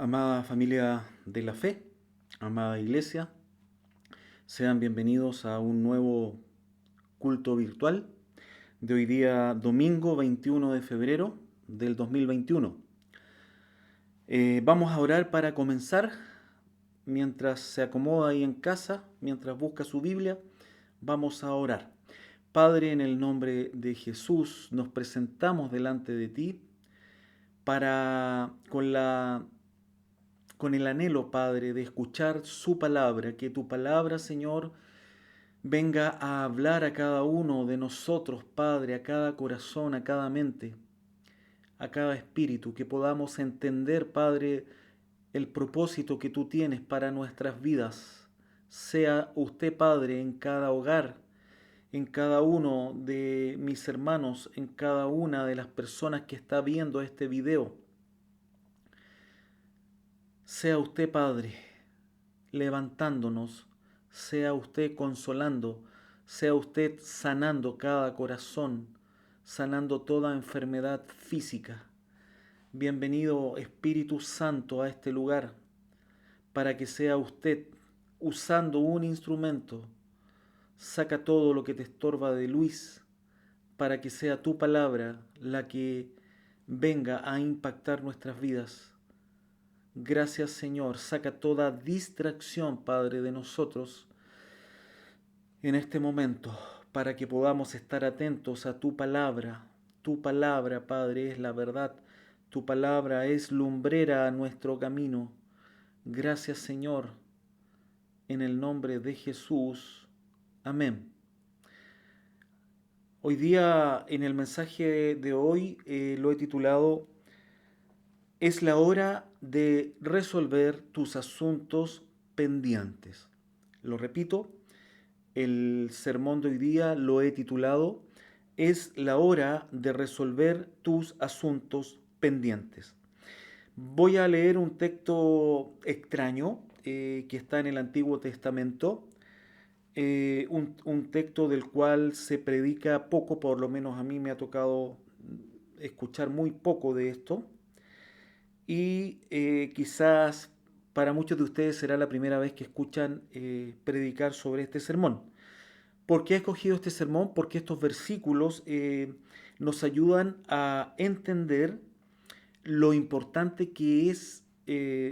Amada familia de la fe, amada iglesia, sean bienvenidos a un nuevo culto virtual de hoy día domingo 21 de febrero del 2021. Vamos a orar para comenzar. Mientras se acomoda ahí en casa, mientras busca su Biblia, vamos a orar. Padre, en el nombre de Jesús, nos presentamos delante de ti para con el anhelo, Padre, de escuchar su palabra, que tu palabra, Señor, venga a hablar a cada uno de nosotros, Padre, a cada corazón, a cada mente, a cada espíritu, que podamos entender, Padre, el propósito que tú tienes para nuestras vidas. Sea usted, Padre, en cada hogar, en cada uno de mis hermanos, en cada una de las personas que está viendo este video. Sea usted, Padre, levantándonos, sea usted consolando, sea usted sanando cada corazón, sanando toda enfermedad física. Bienvenido Espíritu Santo a este lugar, para que sea usted usando un instrumento. Saca todo lo que te estorba de Luis, para que sea tu palabra la que venga a impactar nuestras vidas. Gracias, Señor. Saca toda distracción, Padre, de nosotros en este momento, para que podamos estar atentos a tu palabra. Tu palabra, Padre, es la verdad. Tu palabra es lumbrera a nuestro camino. Gracias, Señor. En el nombre de Jesús. Amén. Hoy día, en el mensaje de hoy, lo he titulado Es la hora de resolver tus asuntos pendientes. Lo repito, el sermón de hoy día lo he titulado Es la hora de resolver tus asuntos pendientes. Voy a leer un texto extraño que está en el Antiguo Testamento, un texto del cual se predica poco, por lo menos a mí me ha tocado escuchar muy poco de esto, y quizás para muchos de ustedes será la primera vez que escuchan predicar sobre este sermón. ¿Por qué he escogido este sermón? Porque estos versículos nos ayudan a entender lo importante que es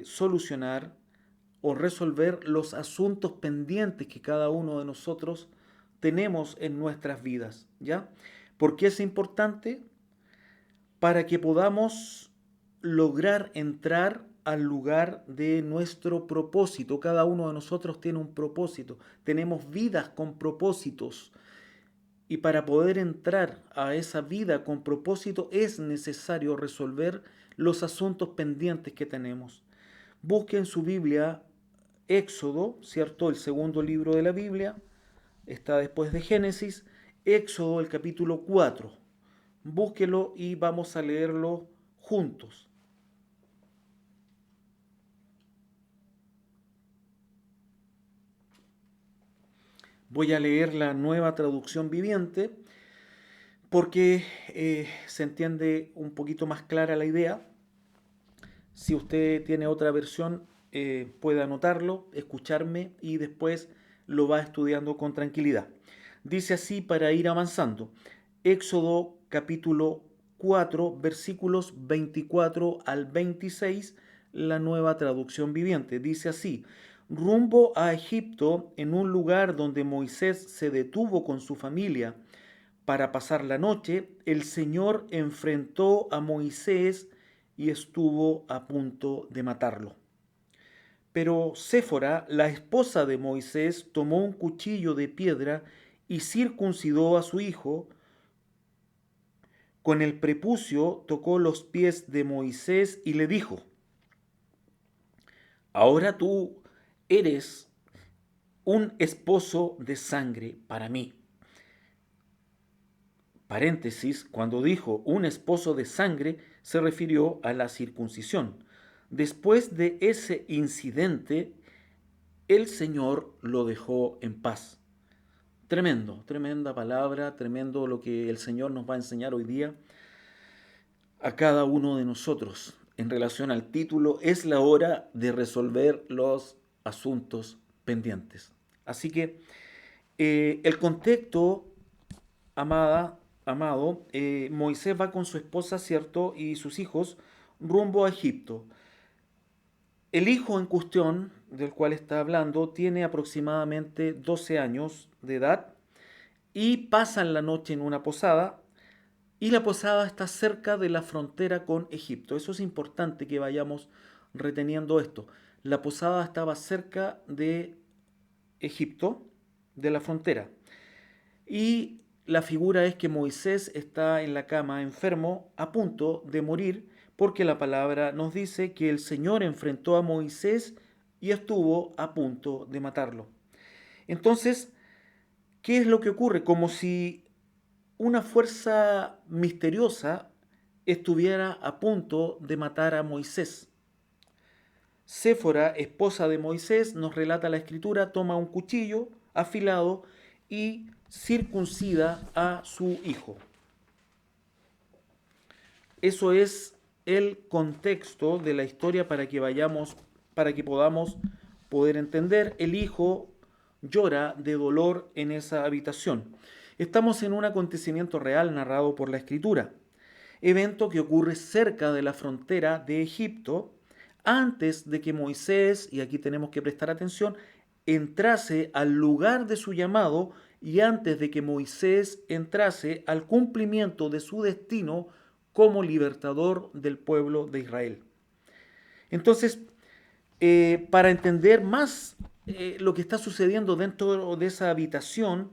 solucionar o resolver los asuntos pendientes que cada uno de nosotros tenemos en nuestras vidas, ¿ya? ¿Por qué es importante? Para que podamos lograr entrar al lugar de nuestro propósito. Cada uno de nosotros tiene un propósito, tenemos vidas con propósitos. Y para poder entrar a esa vida con propósito es necesario resolver los asuntos pendientes que tenemos. Busque en su Biblia Éxodo, ¿cierto? El segundo libro de la Biblia, está después de Génesis, Éxodo el capítulo 4. Búsquelo y vamos a leerlo juntos. Voy a leer la Nueva Traducción Viviente porque se entiende un poquito más clara la idea. Si usted tiene otra versión, puede anotarlo, escucharme y después lo va estudiando con tranquilidad. Dice así para ir avanzando. Éxodo capítulo 4, versículos 24 al 26, la Nueva Traducción Viviente. Dice así: rumbo a Egipto, en un lugar donde Moisés se detuvo con su familia para pasar la noche, el Señor enfrentó a Moisés y estuvo a punto de matarlo. Pero Séfora, la esposa de Moisés, tomó un cuchillo de piedra y circuncidó a su hijo. Con el prepucio tocó los pies de Moisés y le dijo: ahora tú eres un esposo de sangre para mí. Paréntesis, cuando dijo un esposo de sangre, se refirió a la circuncisión. Después de ese incidente, el Señor lo dejó en paz. Tremendo, tremenda palabra, tremendo lo que el Señor nos va a enseñar hoy día a cada uno de nosotros. en relación al título, es la hora de resolver los asuntos pendientes. Así que el contexto, amado, Moisés va con su esposa, ¿cierto? Y sus hijos rumbo a Egipto. El hijo en cuestión, del cual está hablando, tiene aproximadamente 12 años de edad y pasan la noche en una posada, y la posada está cerca de la frontera con Egipto. Eso es importante que vayamos reteniendo esto. La posada estaba cerca de Egipto, de la frontera. Y la figura es que Moisés está en la cama enfermo, a punto de morir, porque la palabra nos dice que el Señor enfrentó a Moisés y estuvo a punto de matarlo. Entonces, ¿qué es lo que ocurre? Como si una fuerza misteriosa estuviera a punto de matar a Moisés. Séfora, esposa de Moisés, nos relata la escritura, toma un cuchillo afilado y circuncida a su hijo. Eso es el contexto de la historia para que para que podamos poder entender. El hijo llora de dolor en esa habitación. Estamos en un acontecimiento real narrado por la escritura, evento que ocurre cerca de la frontera de Egipto, antes de que Moisés, y aquí tenemos que prestar atención, entrase al lugar de su llamado y antes de que Moisés entrase al cumplimiento de su destino como libertador del pueblo de Israel. Entonces, para entender más lo que está sucediendo dentro de esa habitación,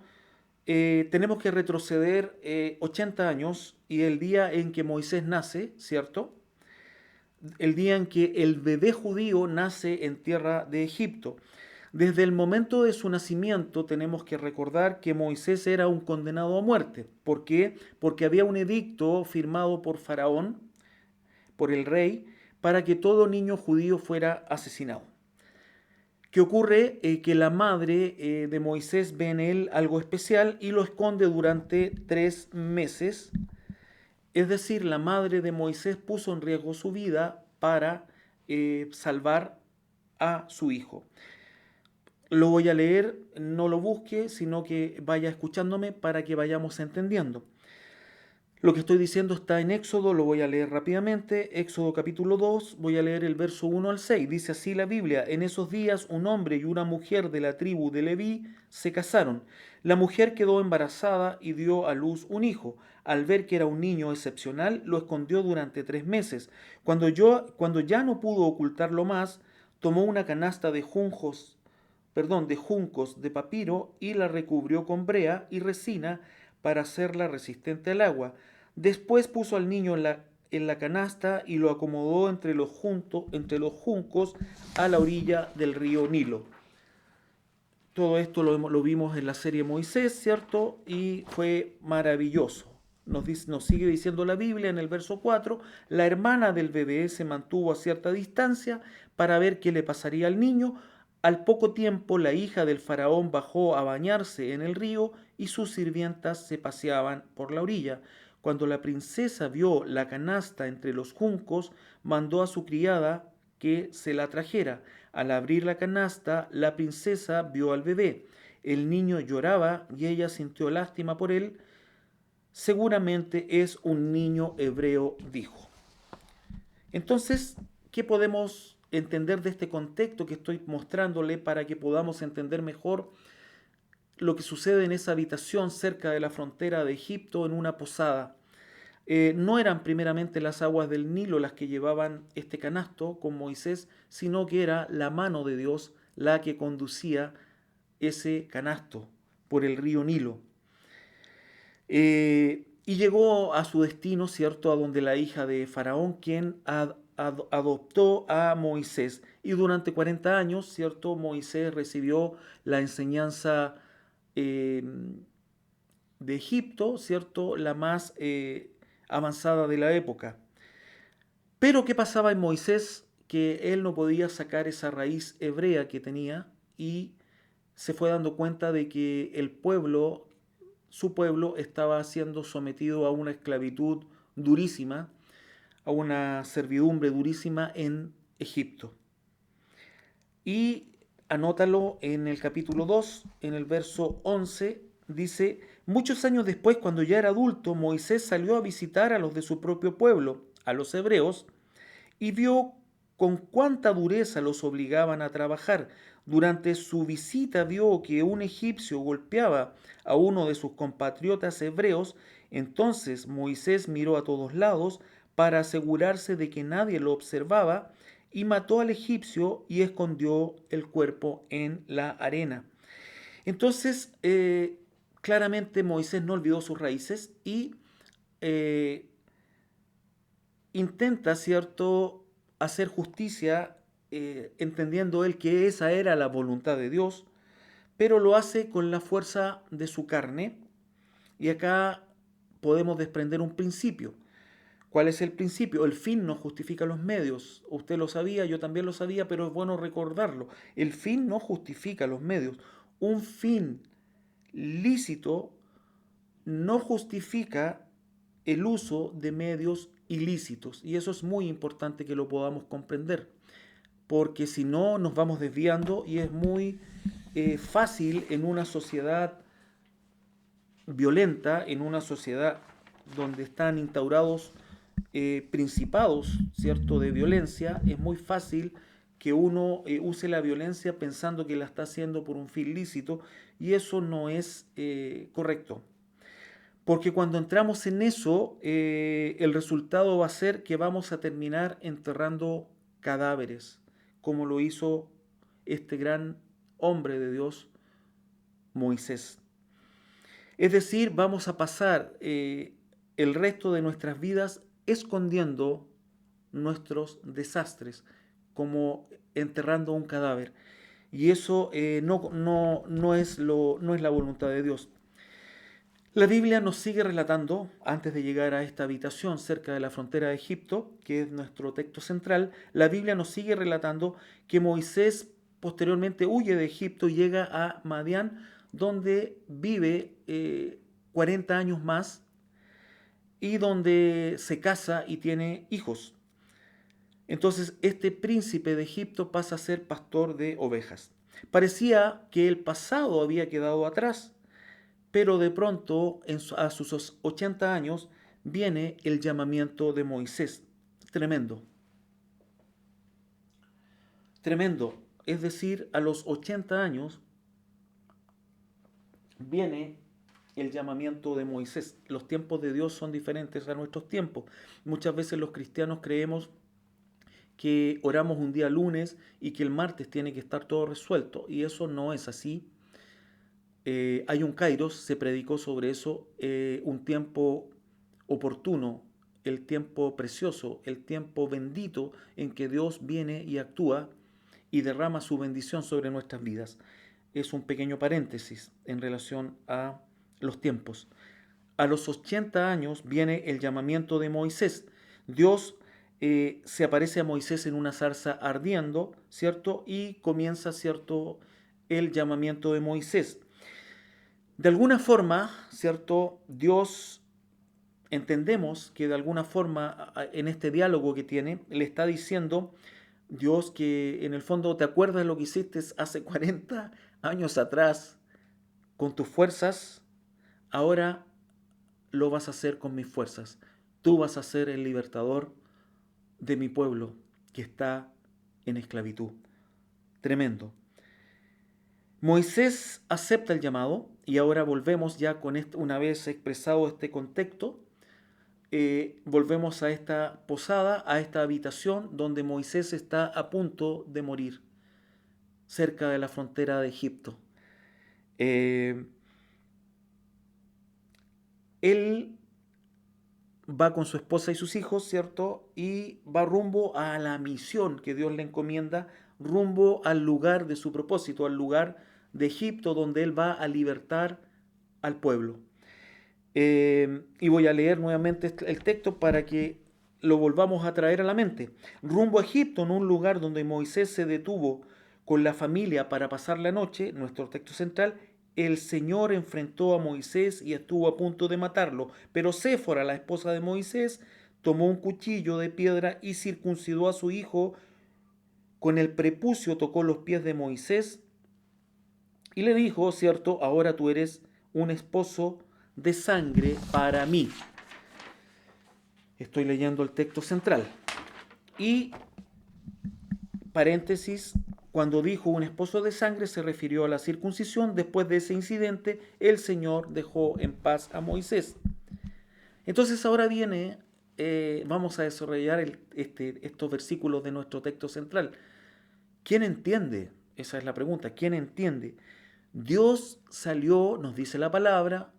tenemos que retroceder 80 años y el día en que Moisés nace, ¿cierto? El día en que el bebé judío nace en tierra de Egipto. Desde el momento de su nacimiento tenemos que recordar que Moisés era un condenado a muerte. ¿Por qué? Porque había un edicto firmado por Faraón, por el rey, para que todo niño judío fuera asesinado. ¿Qué ocurre? Que la madre de Moisés ve en él algo especial y lo esconde durante 3 meses. Es decir, la madre de Moisés puso en riesgo su vida para salvar a su hijo. Lo voy a leer, no lo busque, sino que vaya escuchándome para que vayamos entendiendo. Lo que estoy diciendo está en Éxodo, lo voy a leer rápidamente. Éxodo capítulo 2, voy a leer el verso 1 al 6. Dice así la Biblia: en esos días un hombre y una mujer de la tribu de Leví se casaron. La mujer quedó embarazada y dio a luz un hijo. Al ver que era un niño excepcional, lo escondió durante 3 meses. Cuando ya no pudo ocultarlo más, tomó una canasta de juncos de papiro y la recubrió con brea y resina para hacerla resistente al agua. Después puso al niño en la canasta y lo acomodó entre los juncos a la orilla del río Nilo. Todo esto lo vimos en la serie Moisés, ¿cierto? Y fue maravilloso. Nos sigue diciendo la Biblia en el verso 4, la hermana del bebé se mantuvo a cierta distancia para ver qué le pasaría al niño. Al poco tiempo la hija del faraón bajó a bañarse en el río y sus sirvientas se paseaban por la orilla. Cuando la princesa vio la canasta entre los juncos, mandó a su criada que se la trajera. Al abrir la canasta, la princesa vio al bebé. El niño lloraba y ella sintió lástima por él. Seguramente es un niño hebreo, dijo. Entonces, ¿qué podemos entender de este contexto que estoy mostrándole para que podamos entender mejor lo que sucede en esa habitación cerca de la frontera de Egipto en una posada? No eran primeramente las aguas del Nilo las que llevaban este canasto con Moisés, sino que era la mano de Dios la que conducía ese canasto por el río Nilo. Y llegó a su destino, ¿cierto?, a donde la hija de Faraón, quien adoptó a Moisés. Y durante 40 años, ¿cierto?, Moisés recibió la enseñanza eh, de Egipto, ¿cierto?, la más avanzada de la época. Pero ¿qué pasaba en Moisés? Que él no podía sacar esa raíz hebrea que tenía y se fue dando cuenta de que su pueblo, estaba siendo sometido a una esclavitud durísima, a una servidumbre durísima en Egipto. Y anótalo en el capítulo 2, en el verso 11, dice: muchos años después, cuando ya era adulto, Moisés salió a visitar a los de su propio pueblo, a los hebreos, y vio con cuánta dureza los obligaban a trabajar. Durante su visita vio que un egipcio golpeaba a uno de sus compatriotas hebreos. Entonces Moisés miró a todos lados para asegurarse de que nadie lo observaba, y mató al egipcio y escondió el cuerpo en la arena. Entonces, claramente Moisés no olvidó sus raíces y eh, intenta, ¿cierto?, hacer justicia, entendiendo él que esa era la voluntad de Dios, pero lo hace con la fuerza de su carne. Y acá podemos desprender un principio. ¿Cuál es el principio? El fin no justifica los medios. Usted lo sabía, yo también lo sabía, pero es bueno recordarlo. El fin no justifica los medios. Un fin lícito no justifica el uso de medios ilícitos. Y eso es muy importante que lo podamos comprender, porque si no nos vamos desviando y es muy fácil en una sociedad violenta, en una sociedad donde están instaurados principados, ¿cierto?, de violencia. Es muy fácil que uno use la violencia pensando que la está haciendo por un fin lícito, y eso no es correcto. Porque cuando entramos en eso, el resultado va a ser que vamos a terminar enterrando cadáveres, como lo hizo este gran hombre de Dios, Moisés. Es decir, vamos a pasar el resto de nuestras vidas escondiendo nuestros desastres, como enterrando un cadáver. Y eso no es la voluntad de Dios. La Biblia nos sigue relatando, antes de llegar a esta habitación cerca de la frontera de Egipto, que es nuestro texto central, la Biblia nos sigue relatando que Moisés posteriormente huye de Egipto y llega a Madián, donde vive 40 años más y donde se casa y tiene hijos. Entonces este príncipe de Egipto pasa a ser pastor de ovejas. Parecía que el pasado había quedado atrás, pero de pronto, a sus 80 años, viene el llamamiento de Moisés. Tremendo. Tremendo. Es decir, a los 80 años viene el llamamiento de Moisés. Los tiempos de Dios son diferentes a nuestros tiempos. Muchas veces los cristianos creemos que oramos un día lunes y que el martes tiene que estar todo resuelto, y eso no es así. Hay un kairos, se predicó sobre eso, un tiempo oportuno, el tiempo precioso, el tiempo bendito en que Dios viene y actúa y derrama su bendición sobre nuestras vidas. Es un pequeño paréntesis en relación a los tiempos. A los 80 años viene el llamamiento de Moisés. Dios se aparece a Moisés en una zarza ardiendo, ¿cierto? Y comienza, ¿cierto?, el llamamiento de Moisés. De alguna forma, ¿cierto?, Dios, entendemos que de alguna forma en este diálogo que tiene, le está diciendo Dios que en el fondo, ¿te acuerdas de lo que hiciste hace 40 años atrás con tus fuerzas? Ahora lo vas a hacer con mis fuerzas. Tú vas a ser el libertador de mi pueblo que está en esclavitud. Tremendo. Moisés acepta el llamado, y ahora volvemos ya con una vez expresado este contexto, volvemos a esta posada, a esta habitación donde Moisés está a punto de morir, cerca de la frontera de Egipto. Él va con su esposa y sus hijos, ¿cierto? Y va rumbo a la misión que Dios le encomienda, rumbo al lugar de su propósito, al lugar de Egipto donde él va a libertar al pueblo. Y voy a leer nuevamente el texto para que lo volvamos a traer a la mente. Rumbo a Egipto, en un lugar donde Moisés se detuvo con la familia para pasar la noche, nuestro texto central, el Señor enfrentó a Moisés y estuvo a punto de matarlo, pero Séfora, la esposa de Moisés, tomó un cuchillo de piedra y circuncidó a su hijo. Con el prepucio tocó los pies de Moisés y le dijo, cierto, ahora tú eres un esposo de sangre para mí. Estoy leyendo el texto central. Y, paréntesis, cuando dijo un esposo de sangre se refirió a la circuncisión. Después de ese incidente, el Señor dejó en paz a Moisés. Entonces ahora viene, vamos a desarrollar estos versículos de nuestro texto central. ¿Quién entiende? Esa es la pregunta. ¿Quién entiende? Dios salió, nos dice la palabra,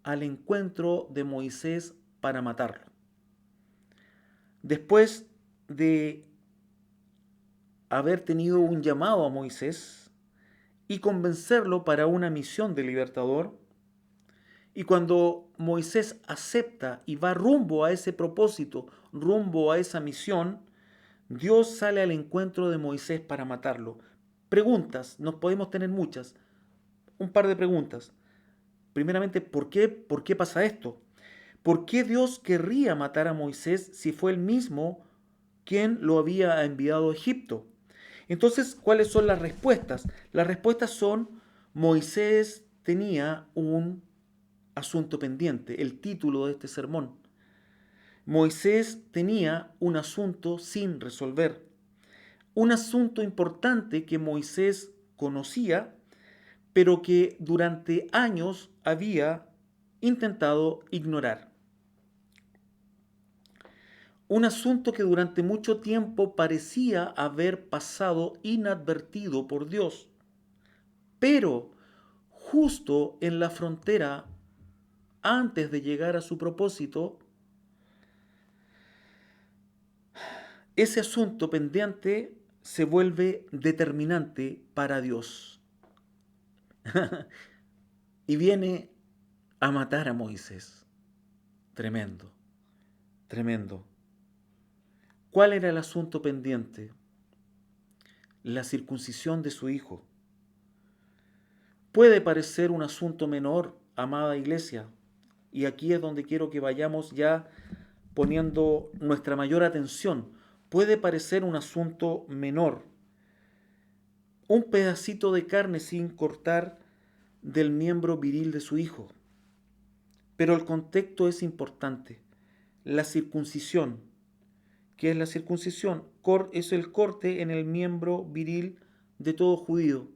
al encuentro de Moisés para matarlo. Después de haber tenido un llamado a Moisés y convencerlo para una misión de libertador, y cuando Moisés acepta y va rumbo a ese propósito, rumbo a esa misión, Dios sale al encuentro de Moisés para matarlo. Preguntas, nos podemos tener muchas. Un par de preguntas. Primeramente, ¿por qué pasa esto? ¿Por qué Dios querría matar a Moisés si fue él mismo quien lo había enviado a Egipto? Entonces, ¿cuáles son las respuestas? Las respuestas son, Moisés tenía un asunto pendiente, el título de este sermón. Moisés tenía un asunto sin resolver, un asunto importante que Moisés conocía, pero que durante años había intentado ignorar. Un asunto que durante mucho tiempo parecía haber pasado inadvertido por Dios, pero justo en la frontera, antes de llegar a su propósito, ese asunto pendiente se vuelve determinante para Dios y viene a matar a Moisés. Tremendo, tremendo. ¿Cuál era el asunto pendiente? La circuncisión de su hijo. Puede parecer un asunto menor, amada iglesia, y aquí es donde quiero que vayamos ya poniendo nuestra mayor atención. Puede parecer un asunto menor, un pedacito de carne sin cortar del miembro viril de su hijo, pero el contexto es importante. La circuncisión. ¿Qué es la circuncisión? Es el corte en el miembro viril de todo judío.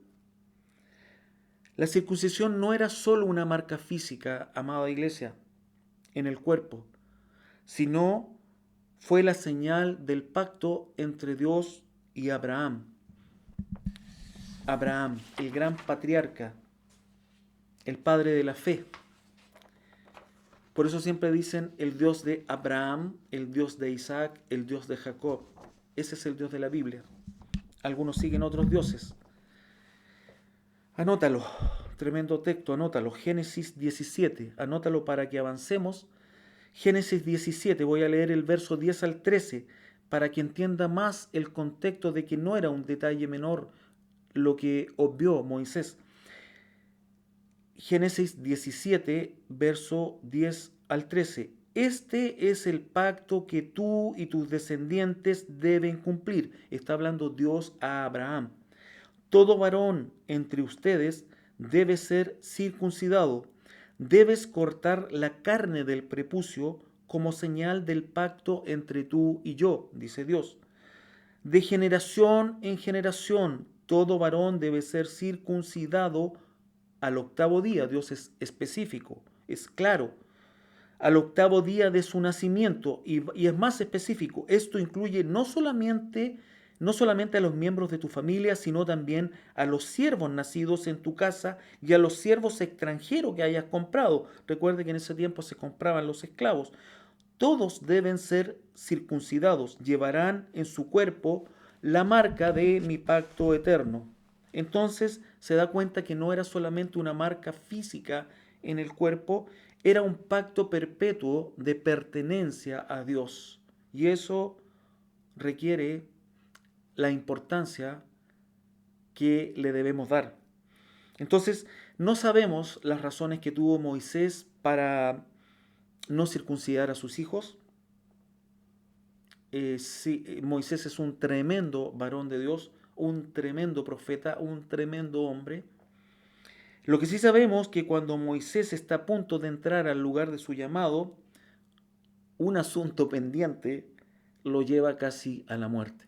La circuncisión no era solo una marca física, amada iglesia, en el cuerpo, sino fue la señal del pacto entre Dios y Abraham. Abraham, el gran patriarca, el padre de la fe. Por eso siempre dicen el Dios de Abraham, el Dios de Isaac, el Dios de Jacob. Ese es el Dios de la Biblia. Algunos siguen otros dioses. Anótalo, tremendo texto, anótalo. Génesis 17, anótalo para que avancemos. Génesis 17, voy a leer el verso 10 al 13 para que entienda más el contexto de que no era un detalle menor lo que obvió Moisés. Génesis 17, verso 10 al 13. Este es el pacto que tú y tus descendientes deben cumplir. Está hablando Dios a Abraham. Todo varón entre ustedes debe ser circuncidado. Debes cortar la carne del prepucio como señal del pacto entre tú y yo, dice Dios. De generación en generación, todo varón debe ser circuncidado al octavo día. Dios es específico, es claro. Al octavo día de su nacimiento, y es más específico. Esto incluye no solamente a los miembros de tu familia, sino también a los siervos nacidos en tu casa y a los siervos extranjeros que hayas comprado. Recuerde que en ese tiempo se compraban los esclavos. Todos deben ser circuncidados, llevarán en su cuerpo la marca de mi pacto eterno. Entonces se da cuenta que no era solamente una marca física en el cuerpo, era un pacto perpetuo de pertenencia a Dios. Y eso requiere la importancia que le debemos dar. Entonces, no sabemos las razones que tuvo Moisés para no circuncidar a sus hijos. Sí, Moisés es un tremendo varón de Dios, un tremendo profeta, un tremendo hombre. Lo que sí sabemos que cuando Moisés está a punto de entrar al lugar de su llamado, un asunto pendiente lo lleva casi a la muerte.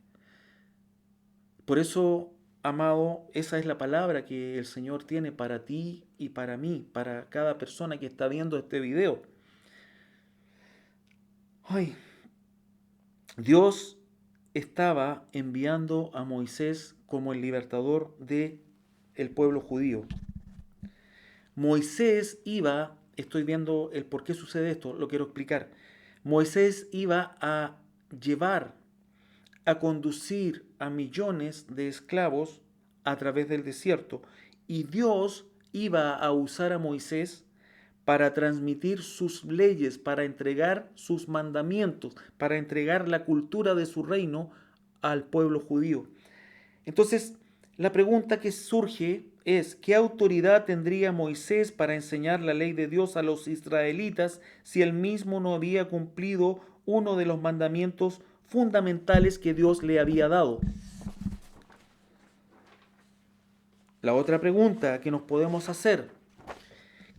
Por eso, amado, esa es la palabra que el Señor tiene para ti y para mí, para cada persona que está viendo este video. Ay, Dios estaba enviando a Moisés como el libertador de el pueblo judío. Moisés iba, estoy viendo el por qué sucede esto, lo quiero explicar. Moisés iba a llevar, a conducir a millones de esclavos a través del desierto, y Dios iba a usar a Moisés para transmitir sus leyes, para entregar sus mandamientos, para entregar la cultura de su reino al pueblo judío. Entonces, la pregunta que surge es, ¿qué autoridad tendría Moisés para enseñar la ley de Dios a los israelitas si él mismo no había cumplido uno de los mandamientos fundamentales que Dios le había dado? La otra pregunta que nos podemos hacer,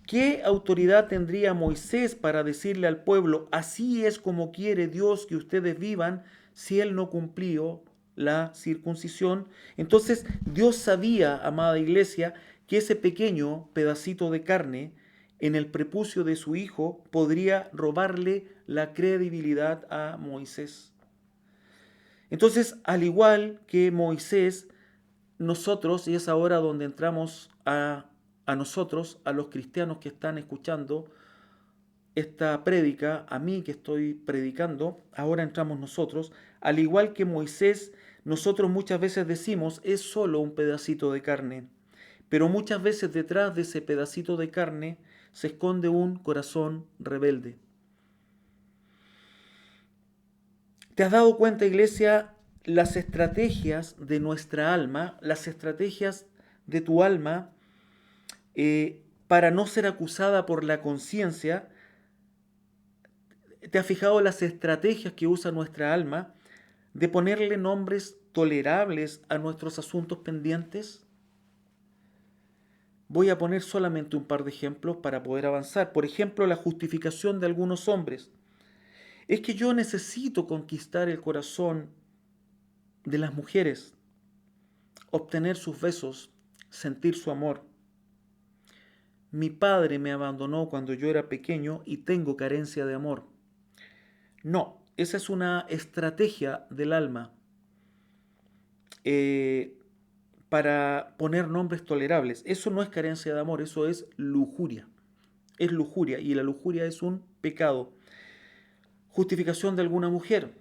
¿qué autoridad tendría Moisés para decirle al pueblo, así es como quiere Dios que ustedes vivan, si él no cumplió la circuncisión? Entonces Dios sabía, amada iglesia, que ese pequeño pedacito de carne en el prepucio de su hijo podría robarle la credibilidad a Moisés. Entonces, al igual que Moisés, nosotros, y es ahora donde entramos a nosotros, a los cristianos que están escuchando esta prédica, a mí que estoy predicando, ahora entramos nosotros, al igual que Moisés, nosotros muchas veces decimos, es solo un pedacito de carne, pero muchas veces detrás de ese pedacito de carne se esconde un corazón rebelde. ¿Te has dado cuenta, iglesia, las estrategias de nuestra alma, las estrategias de tu alma, para no ser acusada por la conciencia? ¿Te has fijado las estrategias que usa nuestra alma de ponerle nombres tolerables a nuestros asuntos pendientes? Voy a poner solamente un par de ejemplos para poder avanzar. Por ejemplo, la justificación de algunos hombres. Es que yo necesito conquistar el corazón de las mujeres, obtener sus besos, sentir su amor. Mi padre me abandonó cuando yo era pequeño y tengo carencia de amor. No, esa es una estrategia del alma para poner nombres tolerables. Eso no es carencia de amor, eso es lujuria. Es lujuria y la lujuria es un pecado. Justificación de alguna mujer.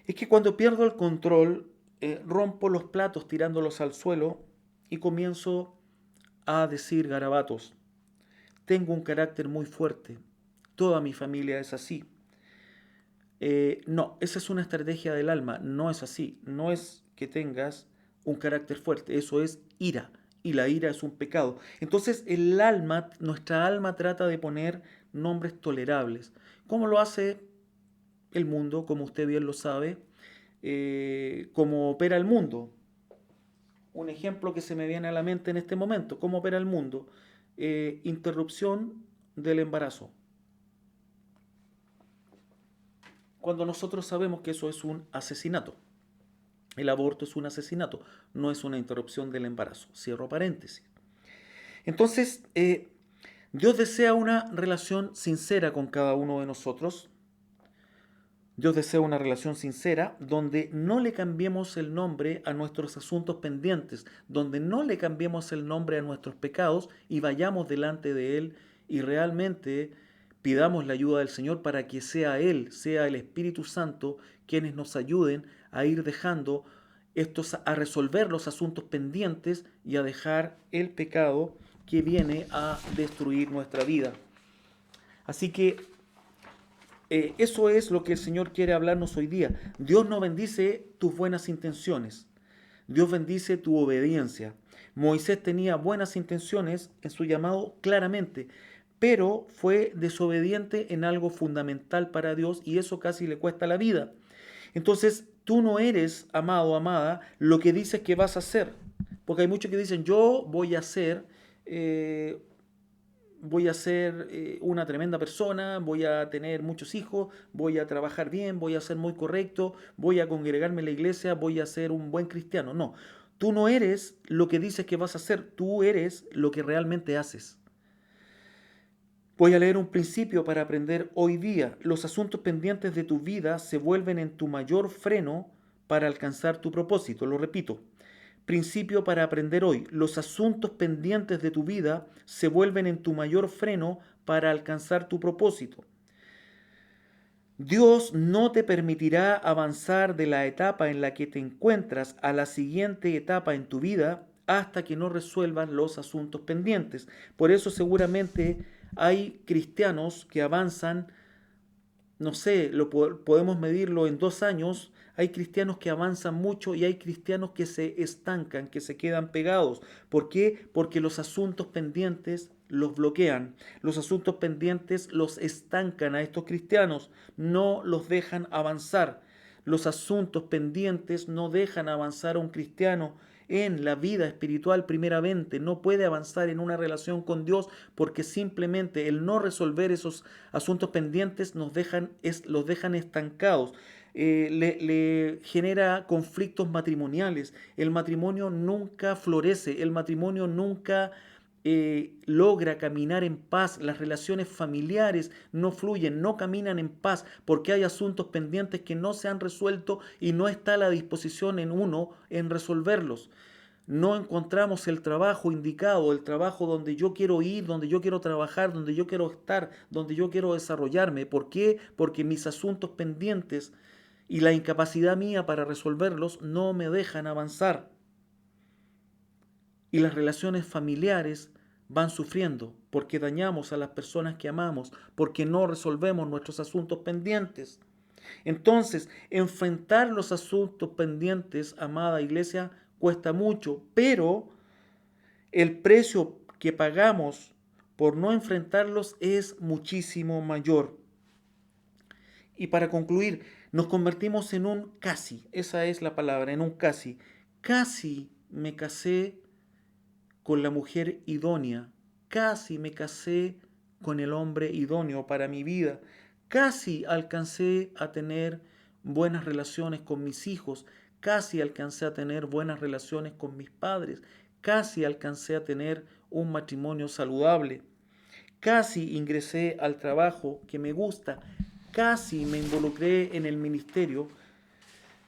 Es que cuando pierdo el control, rompo los platos tirándolos al suelo y comienzo a decir garabatos. Tengo un carácter muy fuerte. Toda mi familia es así. No, esa es una estrategia del alma. No es así. No es que tengas un carácter fuerte. Eso es ira. Y la ira es un pecado. Entonces el alma, nuestra alma trata de poner nombres tolerables. ¿Cómo lo hace el mundo? Como usted bien lo sabe. ¿Cómo opera el mundo? Un ejemplo que se me viene a la mente en este momento. ¿Cómo opera el mundo? Interrupción del embarazo. Cuando nosotros sabemos que eso es un asesinato. El aborto es un asesinato, no es una interrupción del embarazo. Cierro paréntesis. Entonces, Dios desea una relación sincera con cada uno de nosotros. Dios desea una relación sincera donde no le cambiemos el nombre a nuestros asuntos pendientes, donde no le cambiemos el nombre a nuestros pecados y vayamos delante de Él y realmente pidamos la ayuda del Señor para que sea Él, sea el Espíritu Santo, quienes nos ayuden a ir dejando a resolver los asuntos pendientes y a dejar el pecado que viene a destruir nuestra vida. Así que eso es lo que el Señor quiere hablarnos hoy día. Dios no bendice tus buenas intenciones. Dios bendice tu obediencia. Moisés tenía buenas intenciones en su llamado claramente, pero fue desobediente en algo fundamental para Dios y eso casi le cuesta la vida. Entonces, tú no eres, amado o amada, lo que dices que vas a hacer. Porque hay muchos que dicen, yo eh, voy a ser una tremenda persona, voy a tener muchos hijos, voy a trabajar bien, voy a ser muy correcto, voy a congregarme en la iglesia, voy a ser un buen cristiano. No, tú no eres lo que dices que vas a hacer, tú eres lo que realmente haces. Voy a leer un principio para aprender hoy día. Los asuntos pendientes de tu vida se vuelven en tu mayor freno para alcanzar tu propósito. Lo repito. Principio para aprender hoy. Los asuntos pendientes de tu vida se vuelven en tu mayor freno para alcanzar tu propósito. Dios no te permitirá avanzar de la etapa en la que te encuentras a la siguiente etapa en tu vida hasta que no resuelvas los asuntos pendientes. Por eso seguramente hay cristianos que avanzan, no sé, podemos medirlo en 2 años. Hay cristianos que avanzan mucho y hay cristianos que se estancan, que se quedan pegados. ¿Por qué? Porque los asuntos pendientes los bloquean. Los asuntos pendientes los estancan a estos cristianos, no los dejan avanzar. Los asuntos pendientes no dejan avanzar a un cristiano en la vida espiritual primeramente. No puede avanzar en una relación con Dios porque simplemente el no resolver esos asuntos pendientes los dejan estancados. Le genera conflictos matrimoniales. El matrimonio nunca florece, el matrimonio nunca logra caminar en paz, las relaciones familiares no fluyen, no caminan en paz, porque hay asuntos pendientes que no se han resuelto y no está a la disposición en uno en resolverlos. No encontramos el trabajo indicado, el trabajo donde yo quiero ir, donde yo quiero trabajar, donde yo quiero estar, donde yo quiero desarrollarme. ¿Por qué? Porque mis asuntos pendientes y la incapacidad mía para resolverlos no me dejan avanzar. Y las relaciones familiares van sufriendo porque dañamos a las personas que amamos, porque no resolvemos nuestros asuntos pendientes. Entonces, enfrentar los asuntos pendientes, amada iglesia, cuesta mucho, pero el precio que pagamos por no enfrentarlos es muchísimo mayor. Y para concluir, nos convertimos en un casi, esa es la palabra, en un casi. Casi me casé con la mujer idónea, casi me casé con el hombre idóneo para mi vida, casi alcancé a tener buenas relaciones con mis hijos, casi alcancé a tener buenas relaciones con mis padres, casi alcancé a tener un matrimonio saludable, casi ingresé al trabajo que me gusta, casi me involucré en el ministerio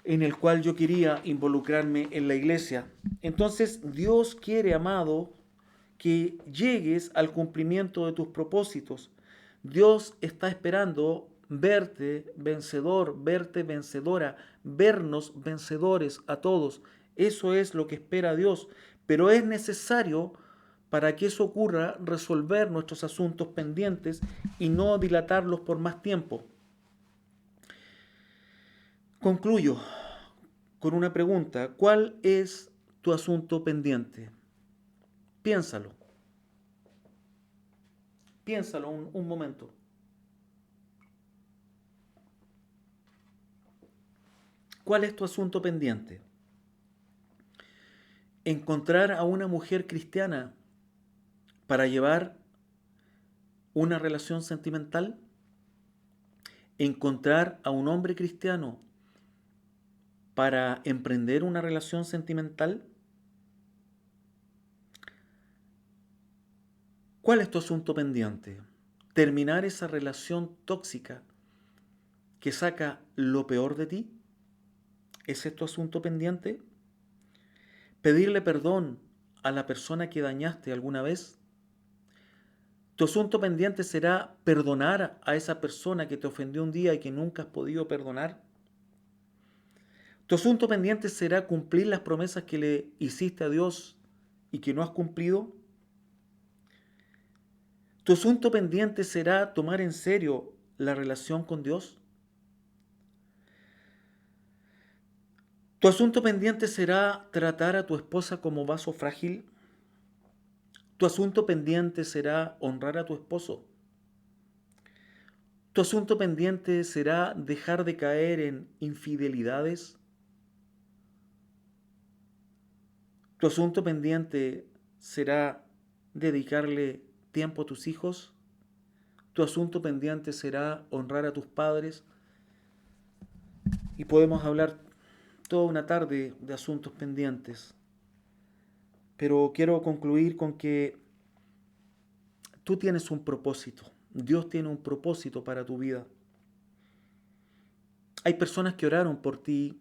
en el cual yo quería involucrarme en la iglesia. Entonces Dios quiere, amado, que llegues al cumplimiento de tus propósitos. Dios está esperando verte vencedor, verte vencedora, vernos vencedores a todos. Eso es lo que espera Dios. Pero es necesario, para que eso ocurra, resolver nuestros asuntos pendientes y no dilatarlos por más tiempo. Concluyo con una pregunta. ¿Cuál es tu asunto pendiente? Piénsalo. Piénsalo un momento. ¿Cuál es tu asunto pendiente? ¿Encontrar a una mujer cristiana para llevar una relación sentimental? ¿Encontrar a un hombre cristiano para emprender una relación sentimental? ¿Cuál es tu asunto pendiente? ¿Terminar esa relación tóxica que saca lo peor de ti? ¿Ese es tu asunto pendiente? ¿Pedirle perdón a la persona que dañaste alguna vez? ¿Tu asunto pendiente será perdonar a esa persona que te ofendió un día y que nunca has podido perdonar? ¿Tu asunto pendiente será cumplir las promesas que le hiciste a Dios y que no has cumplido? ¿Tu asunto pendiente será tomar en serio la relación con Dios? ¿Tu asunto pendiente será tratar a tu esposa como vaso frágil? Tu asunto pendiente será honrar a tu esposo. Tu asunto pendiente será dejar de caer en infidelidades. Tu asunto pendiente será dedicarle tiempo a tus hijos. Tu asunto pendiente será honrar a tus padres. Y podemos hablar toda una tarde de asuntos pendientes. Pero quiero concluir con que tú tienes un propósito. Dios tiene un propósito para tu vida. Hay personas que oraron por ti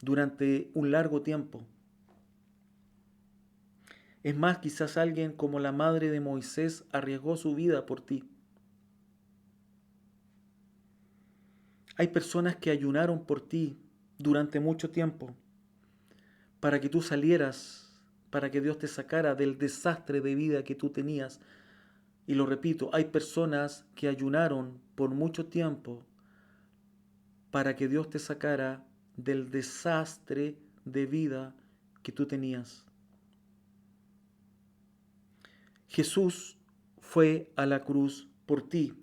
durante un largo tiempo. Es más, quizás alguien como la madre de Moisés arriesgó su vida por ti. Hay personas que ayunaron por ti durante mucho tiempo para que tú salieras, para que Dios te sacara del desastre de vida que tú tenías. Y lo repito, hay personas que ayunaron por mucho tiempo para que Dios te sacara del desastre de vida que tú tenías. Jesús fue a la cruz por ti.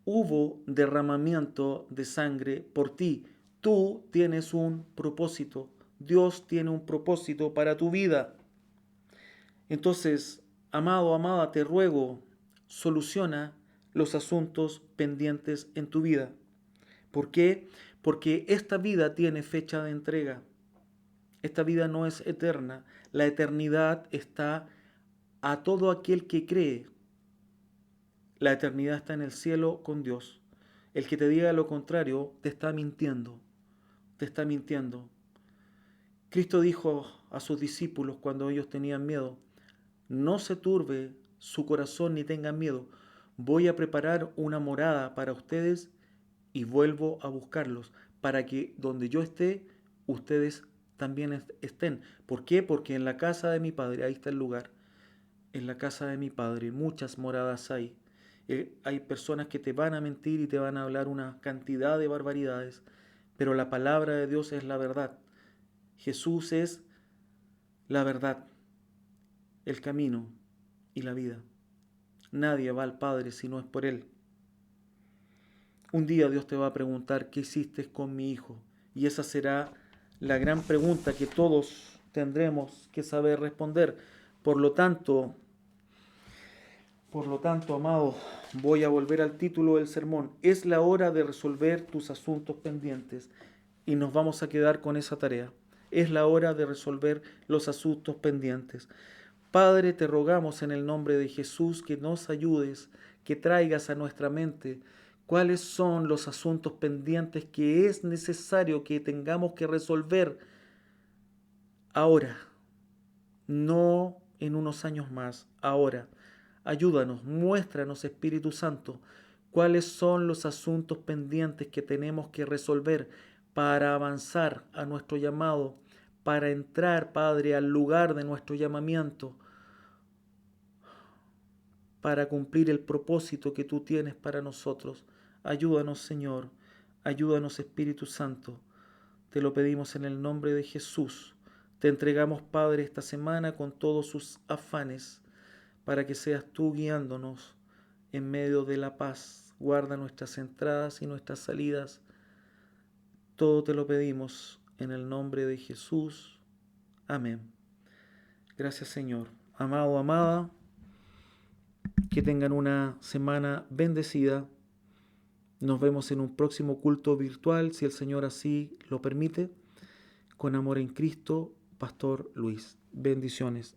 Hubo derramamiento de sangre por ti. Tú tienes un propósito. Dios tiene un propósito para tu vida. Entonces, amado, amada, te ruego, soluciona los asuntos pendientes en tu vida. ¿Por qué? Porque esta vida tiene fecha de entrega. Esta vida no es eterna. La eternidad está a todo aquel que cree. La eternidad está en el cielo con Dios. El que te diga lo contrario te está mintiendo. Te está mintiendo. Cristo dijo a sus discípulos cuando ellos tenían miedo: no se turbe su corazón ni tengan miedo. Voy a preparar una morada para ustedes y vuelvo a buscarlos, para que donde yo esté, ustedes también estén. ¿Por qué? Porque en la casa de mi Padre, ahí está el lugar, en la casa de mi Padre muchas moradas hay. Hay personas que te van a mentir y te van a hablar una cantidad de barbaridades, pero la palabra de Dios es la verdad. Jesús es la verdad, el camino y la vida. Nadie va al Padre si no es por Él. Un día Dios te va a preguntar: ¿qué hiciste con mi hijo? Y esa será la gran pregunta que todos tendremos que saber responder. Por lo tanto, amado, voy a volver al título del sermón. Es la hora de resolver tus asuntos pendientes y nos vamos a quedar con esa tarea. Es la hora de resolver los asuntos pendientes. Padre, te rogamos en el nombre de Jesús que nos ayudes, que traigas a nuestra mente cuáles son los asuntos pendientes que es necesario que tengamos que resolver ahora, no en unos años más, ahora. Ayúdanos, muéstranos, Espíritu Santo, cuáles son los asuntos pendientes que tenemos que resolver para avanzar a nuestro llamado, para entrar, Padre, al lugar de nuestro llamamiento, para cumplir el propósito que tú tienes para nosotros. Ayúdanos, Señor, ayúdanos, Espíritu Santo. Te lo pedimos en el nombre de Jesús. Te entregamos, Padre, esta semana con todos sus afanes, para que seas tú guiándonos en medio de la paz. Guarda nuestras entradas y nuestras salidas. Todo te lo pedimos en el nombre de Jesús. Amén. Gracias, Señor. Amado, amada, que tengan una semana bendecida. Nos vemos en un próximo culto virtual, si el Señor así lo permite. Con amor en Cristo, Pastor Luis. Bendiciones.